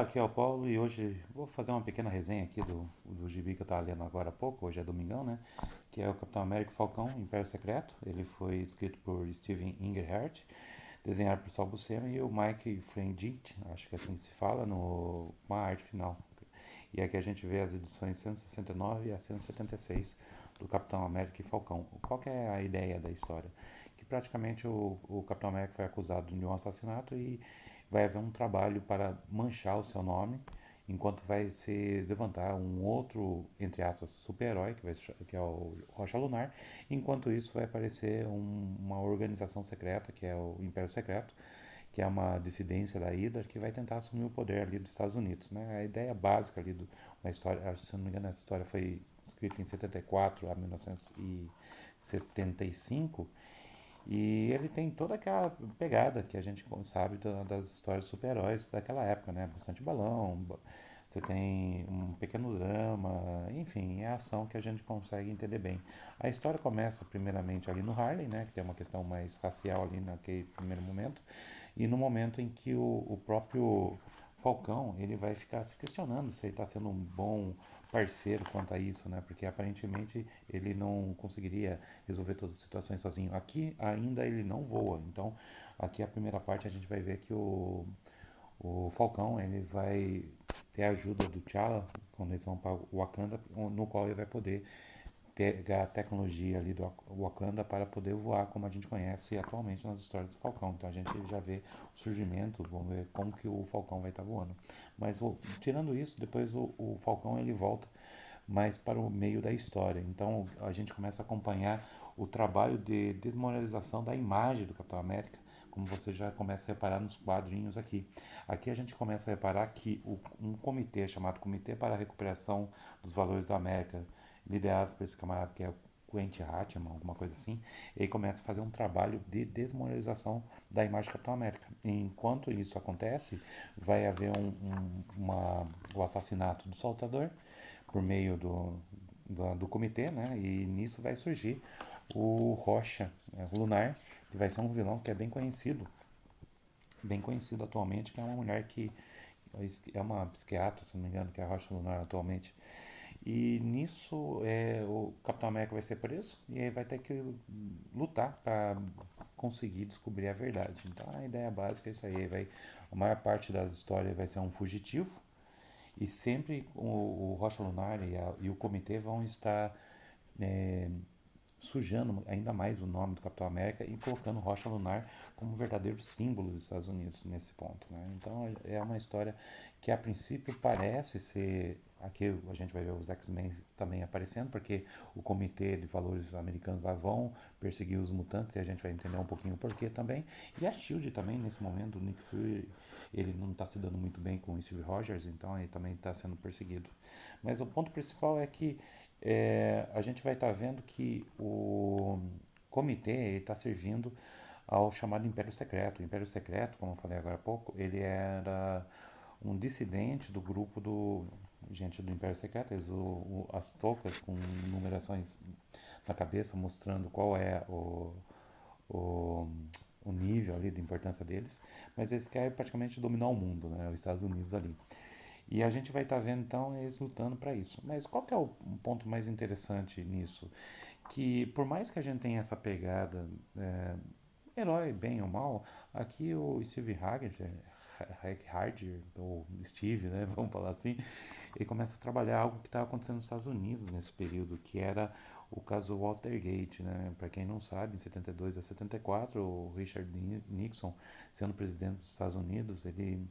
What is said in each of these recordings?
Aqui é o Paulo e hoje vou fazer uma pequena resenha aqui do gibi que eu estava lendo agora há pouco, hoje é domingão, né? Que é o Capitão América Falcão, Império Secreto. Ele foi escrito por Steven Englehart, desenhado por Sal Buscema e o Mike Friedrich, acho que assim se fala, no, uma arte final. E aqui a gente vê as edições 169 e a 176 do Capitão América e Falcão. Qual que é a ideia da história? Que praticamente o Capitão América foi acusado de um assassinato e vai haver um trabalho para manchar o seu nome, enquanto vai se levantar um outro, entre aspas, super-herói, que é o Rocha Lunar. Enquanto isso vai aparecer uma organização secreta, que é o Império Secreto, que é uma dissidência da Hydra, que vai tentar assumir o poder ali dos Estados Unidos, né? A ideia básica ali uma história, se não me engano, essa história foi escrita em 74 a 1975, e ele tem toda aquela pegada que a gente sabe das histórias de super-heróis daquela época, né? Bastante balão, você tem um pequeno drama, enfim, é a ação que a gente consegue entender bem. A história começa primeiramente ali no Harlem, né? Que tem uma questão mais racial ali naquele primeiro momento, e no momento em que o próprio Falcão ele vai ficar se questionando se ele está sendo um bom parceiro quanto a isso, né? Porque aparentemente ele não conseguiria resolver todas as situações sozinho. Aqui ainda ele não voa, então aqui a primeira parte a gente vai ver que o Falcão ele vai ter a ajuda do T'Challa quando eles vão para o Wakanda, no qual ele vai poder pegar a tecnologia ali do Wakanda para poder voar como a gente conhece atualmente nas histórias do Falcão. Então a gente já vê o surgimento, vamos ver como que o Falcão vai estar voando. Mas tirando isso, depois o Falcão ele volta mais para o meio da história. Então a gente começa a acompanhar o trabalho de desmoralização da imagem do Capitão América, como você já começa a reparar nos quadrinhos aqui. Aqui a gente começa a reparar que um comitê chamado Comitê para a Recuperação dos Valores da América, liderado por esse camarada que é o Quentin Hatchman, alguma coisa assim, ele começa a fazer um trabalho de desmoralização da imagem do Capitão América. Enquanto isso acontece, vai haver o assassinato do Saltador por meio do comitê, né? E nisso vai surgir o Rocha, o Lunar, que vai ser um vilão que é bem conhecido atualmente, que é uma mulher que é uma psiquiatra, se não me engano, que é a Rocha Lunar atualmente. E nisso o Capitão América vai ser preso e aí vai ter que lutar para conseguir descobrir a verdade. Então a ideia básica é isso aí. A maior parte das histórias vai ser um fugitivo e sempre o Rocha Lunar e o comitê vão estar é, sujando ainda mais o nome do Capitão América e colocando Rocha Lunar como um verdadeiro símbolo dos Estados Unidos nesse ponto, né? Então é uma história que a princípio parece ser aqui a gente vai ver os X-Men também aparecendo, porque o Comitê de Valores Americanos lá vão perseguir os mutantes e a gente vai entender um pouquinho o porquê também. E a Shield também nesse momento, o Nick Fury ele não está se dando muito bem com o Steve Rogers, então ele também está sendo perseguido. Mas o ponto principal é que a gente vai estar vendo que o comitê está servindo ao chamado Império Secreto. O Império Secreto, como eu falei agora há pouco, ele era um dissidente do grupo do gente do Império Secreto, as toucas com numerações na cabeça mostrando qual é o, o nível ali de importância deles, mas eles querem praticamente dominar o mundo, né, os Estados Unidos ali. E a gente vai estar vendo então eles lutando para isso. Mas qual que é o ponto mais interessante nisso? Que por mais que a gente tenha essa pegada herói, bem ou mal, aqui o Steve Harder, ou Steve, né, vamos falar assim, ele começa a trabalhar algo que estava acontecendo nos Estados Unidos nesse período, que era o caso Watergate, né? Para quem não sabe, em 72 a 74, o Richard Nixon, sendo presidente dos Estados Unidos, ele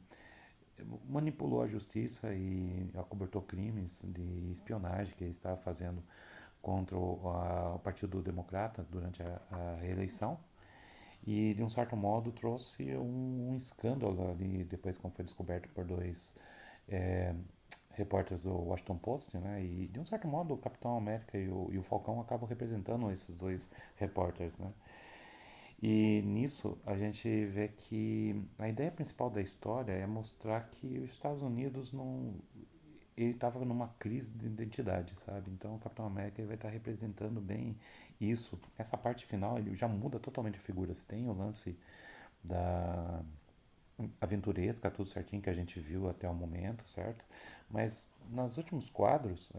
manipulou a justiça e acobertou crimes de espionagem que ele estava fazendo contra o Partido Democrata durante a reeleição e de um certo modo trouxe um escândalo ali depois quando foi descoberto por dois é, repórteres do Washington Post, né? E de um certo modo o Capitão América e o Falcão acabam representando esses dois repórteres, né? E nisso a gente vê que a ideia principal da história é mostrar que os Estados Unidos não ele estava numa crise de identidade, sabe? Então o Capitão América ele vai estar representando bem isso. Essa parte final ele já muda totalmente a figura. Você tem o lance da aventuresca, tudo certinho que a gente viu até o momento, certo? Mas nos últimos quadros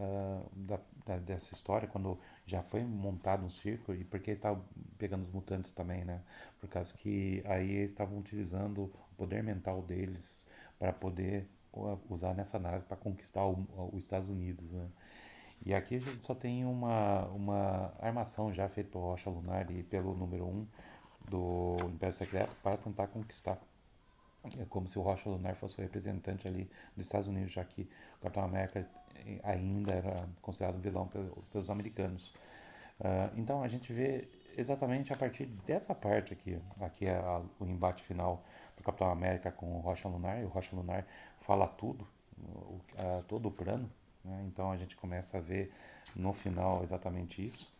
dessa história, quando já foi montado um circo, e porque eles estavam pegando os mutantes também, né? Por causa que aí eles estavam utilizando o poder mental deles para poder usar nessa nave para conquistar os Estados Unidos, né? E aqui a gente só tem uma armação já feita por Rocha Lunar e pelo número um do Império Secreto para tentar conquistar. É como se o Rocha Lunar fosse o representante ali dos Estados Unidos, já que o Capitão América ainda era considerado um vilão pelos americanos. Então a gente vê exatamente a partir dessa parte aqui, aqui é o embate final do Capitão América com o Rocha Lunar, e o Rocha Lunar fala tudo, todo o plano, né? Então a gente começa a ver no final exatamente isso.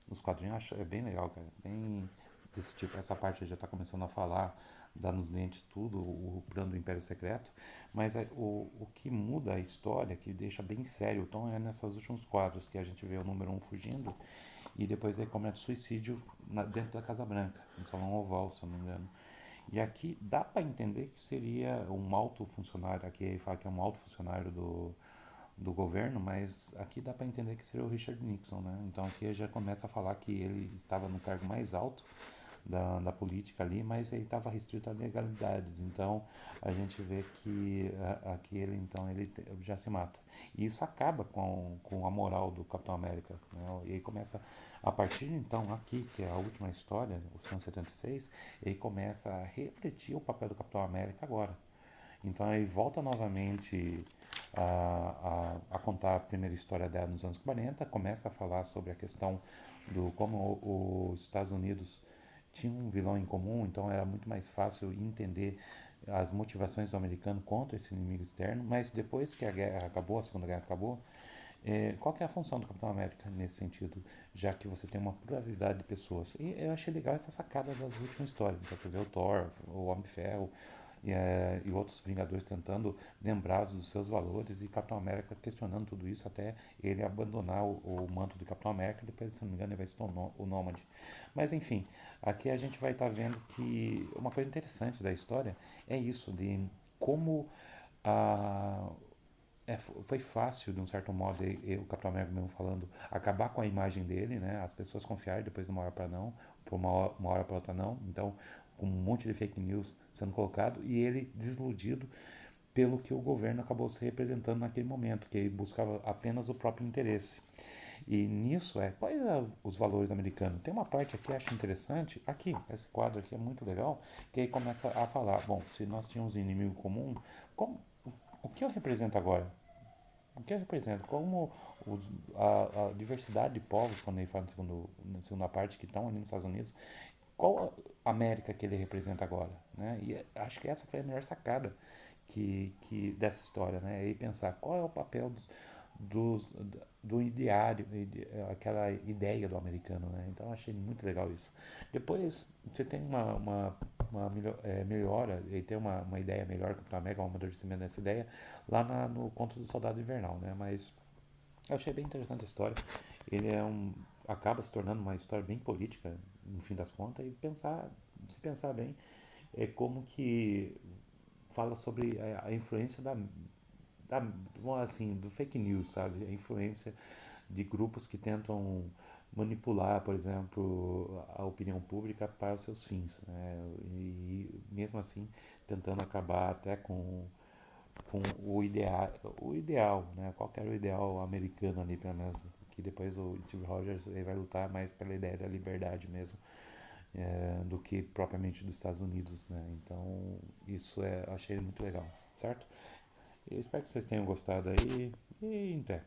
Nos quadrinhos é bem legal, cara. Bem desse tipo, essa parte já está começando a falar, dar nos dentes tudo, o plano do Império Secreto. Mas o que muda a história, que deixa bem sério o tom, é nessas últimos quadros que a gente vê o número um fugindo e depois ele comete suicídio dentro da Casa Branca, no Salão Oval, se eu não me engano. E aqui dá para entender que seria um alto funcionário, aqui ele fala que é um alto funcionário do governo, mas aqui dá para entender que seria o Richard Nixon, né? Então aqui já começa a falar que ele estava no cargo mais alto da política ali, mas ele estava restrito a legalidades. Então a gente vê que aqui ele então ele já se mata. E isso acaba com a moral do Capitão América, né? E aí começa a partir de então aqui, que é a última história, o ano 76, ele começa a refletir o papel do Capitão América agora. Então ele volta novamente a contar a primeira história dela nos anos 40, começa a falar sobre a questão do como os Estados Unidos tinham um vilão em comum, então era muito mais fácil entender as motivações do americano contra esse inimigo externo, mas depois que a guerra acabou, a Segunda Guerra acabou, qual que é a função do Capitão América nesse sentido, já que você tem uma pluralidade de pessoas? E eu achei legal essa sacada das últimas histórias. Então, você vê o Thor, o Homem de Ferro e outros Vingadores tentando lembrar dos seus valores e Capitão América questionando tudo isso até ele abandonar o manto do Capitão América. Depois, se não me engano, ele vai se tornar o Nômade. Mas enfim, aqui a gente vai estar vendo que uma coisa interessante da história é isso, de como a foi fácil, de um certo modo, o Capitão América mesmo falando, acabar com a imagem dele, né? As pessoas confiarem depois de uma hora para não, por uma hora para outra não. Então, com um monte de fake news sendo colocado e ele desiludido pelo que o governo acabou se representando naquele momento, que ele buscava apenas o próprio interesse. E nisso quais são os valores americanos? Tem uma parte aqui que eu acho interessante, aqui, esse quadro aqui é muito legal, que aí começa a falar, bom, se nós tínhamos um inimigo comum, como, o que eu represento agora? O que representa? Como a diversidade de povos, quando ele fala na segunda parte, que estão ali nos Estados Unidos, qual a América que ele representa agora? Né? E acho que essa foi a melhor sacada dessa história. Né? E pensar qual é o papel dos, do ideário, aquela ideia do americano. Né? Então achei muito legal isso. Depois você tem melhora, ele tem uma ideia melhor que o América, um amadurecimento dessa ideia, lá no Conto do Soldado Invernal. Né? Mas eu achei bem interessante a história. Ele acaba se tornando uma história bem política, no fim das contas, e se pensar bem, é como que fala sobre a influência assim, do fake news, sabe? A influência de grupos que tentam manipular, por exemplo, a opinião pública para os seus fins, né? E mesmo assim tentando acabar até com o ideal, né? Qual que era o ideal americano ali, pelo menos, que depois o Steve Rogers ele vai lutar mais pela ideia da liberdade mesmo, do que propriamente dos Estados Unidos, né? Então isso achei muito legal, certo? Eu espero que vocês tenham gostado aí e até.